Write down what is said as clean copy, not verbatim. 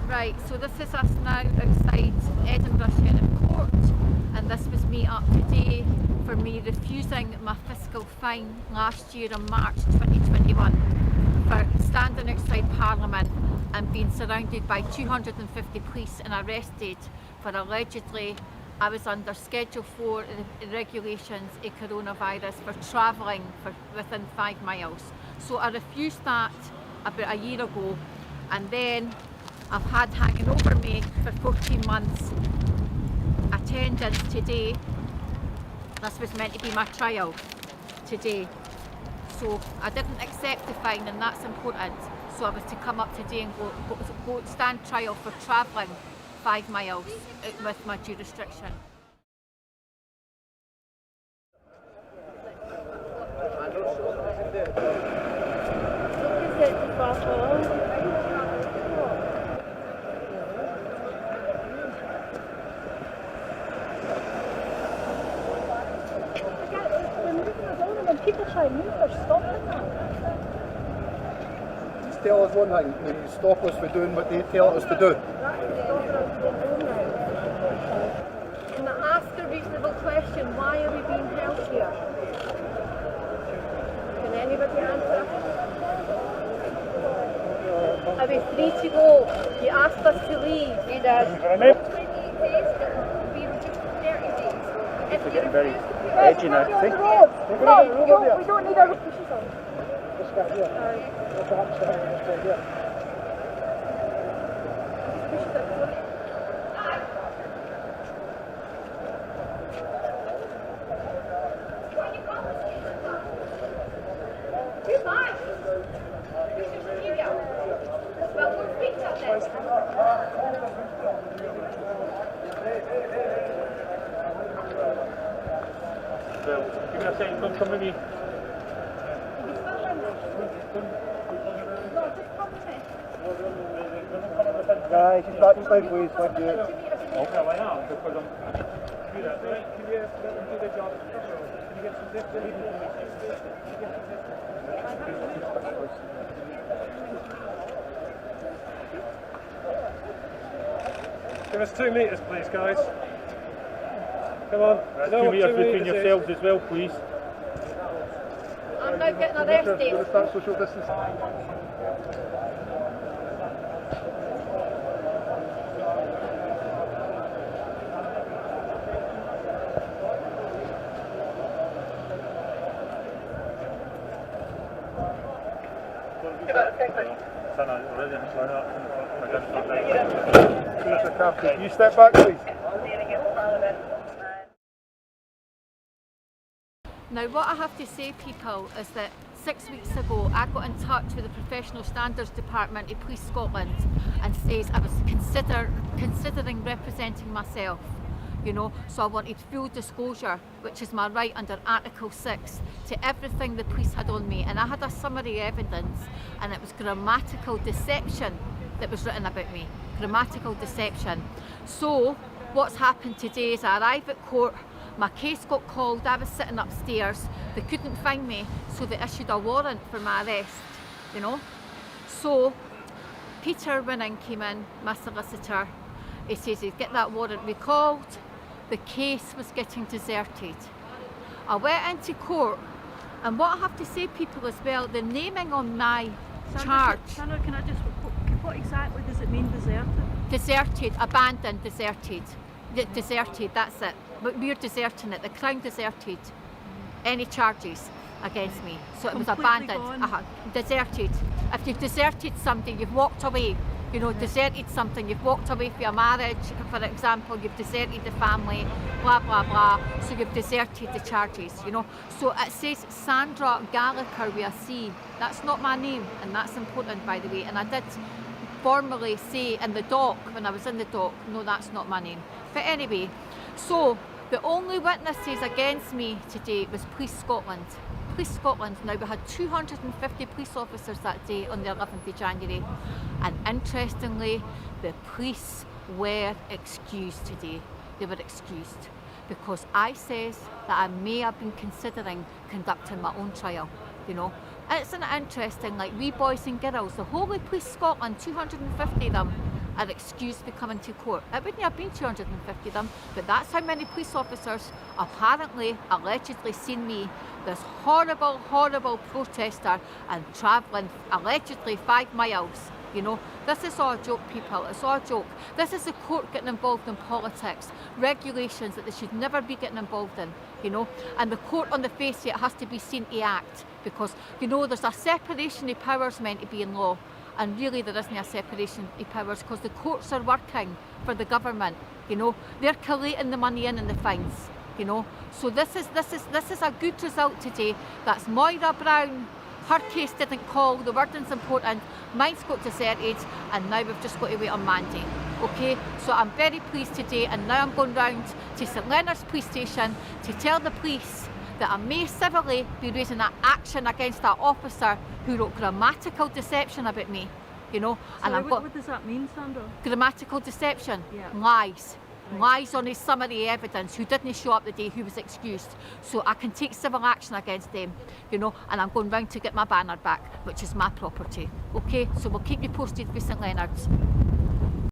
Right, so this is us now outside Edinburgh Sheriff Court, and this was me up today for me refusing my fiscal fine last year in March 2021 for standing outside Parliament and being surrounded by 250 police and arrested for allegedly I was under Schedule 4 regulations of coronavirus for travelling within 5 miles. So I refused that about a year ago, and then I've had hanging over me for 14 months attendance today. This was meant to be my trial today. So I didn't accept the fine, and that's important. So I was to come up today and go stand trial for travelling 5 miles with my jurisdiction. People try and move, they're stopping that. Just tell us one thing, will you stop us for doing what they tell us to do? Can I ask a reasonable question? Why are we being held here? Can anybody answer? Are we free to go? You asked us to leave. He does. 28 days, it will be reduced to 30 days. If We're getting very Yes, edgy now. on See? the road. No, we don't need a road. This guy here. Perhaps this guy here. Well, we'll speak to them. Well, give me a second, come with me. Guys, just back inside please, thank you. Okay, why not? Because I'm... Do that, right? Can you let them do their job? Can you get some zip? Give us 2 metres, please, guys. Come on. Right, 2 metres between yourselves as well, please. I'm now getting We're arrested. going to start social distance. You step back, please. Now what I have to say, people, is that 6 weeks ago I got in touch with the Professional Standards Department of Police Scotland and says I was considering representing myself, you know, so I wanted full disclosure, which is my right under Article 6, to everything the police had on me, and I had a summary evidence, and it was grammatical deception that was written about me, grammatical deception. So what's happened today is I arrived at court, my case got called, I was sitting upstairs, they couldn't find me, so they issued a warrant for my arrest, you know. So Peter Winning came in, my solicitor, he says he'd get that warrant recalled, the case was getting deserted. I went into court, and what I have to say, people, as well, the naming on my charge. Sandra, can I just, what exactly does it mean, deserted? Deserted, abandoned, deserted. Deserted, that's it. But we're deserting it. The Crown deserted any charges against me. So it was Completely abandoned. gone. Deserted. If you've deserted something, you've walked away. You know, deserted something, you've walked away from your marriage, for example, you've deserted the family, blah, blah, blah. So you've deserted the charges, you know. So it says Sandra Gallagher with a C. That's not my name, and that's important, by the way. And I did formally say in the dock, when I was in the dock, no, that's not my name. But anyway, so the only witnesses against me today was Police Scotland. Police Scotland. Now, we had 250 police officers that day on the 11th of January, and interestingly, the police were excused today. They were excused because I says that I may have been considering conducting my own trial, you know. Isn't it interesting, like we boys and girls, the whole of Police Scotland, 250 of them, are excused for coming to court. It wouldn't have been 250 of them, but that's how many police officers apparently, allegedly seen me, this horrible, horrible protester, and travelling allegedly 5 miles. You know, this is all a joke, people. It's all a joke. This is the court getting involved in politics, regulations that they should never be getting involved in, you know. And the court on the face of it has to be seen to act because, you know, there's a separation of powers meant to be in law. And really there isn't a separation of powers because the courts are working for the government, you know. They're collating the money in and the fines, you know. So this is a good result today. That's Moira Brown. Her case didn't call, the wording's important, mine's got deserted, and now we've just got to wait on Mandy. Okay, so I'm very pleased today, and now I'm going round to St Leonard's Police Station to tell the police that I may civilly be raising that action against that officer who wrote grammatical deception about me, you know. Sorry, and what does that mean, Sandra? Grammatical deception, Yeah. lies. Right. Lies on his summary evidence, who didn't show up the day he was excused. So I can take civil action against them, you know, and I'm going round to get my banner back, which is my property. Okay, so we'll keep you posted with St Leonard's.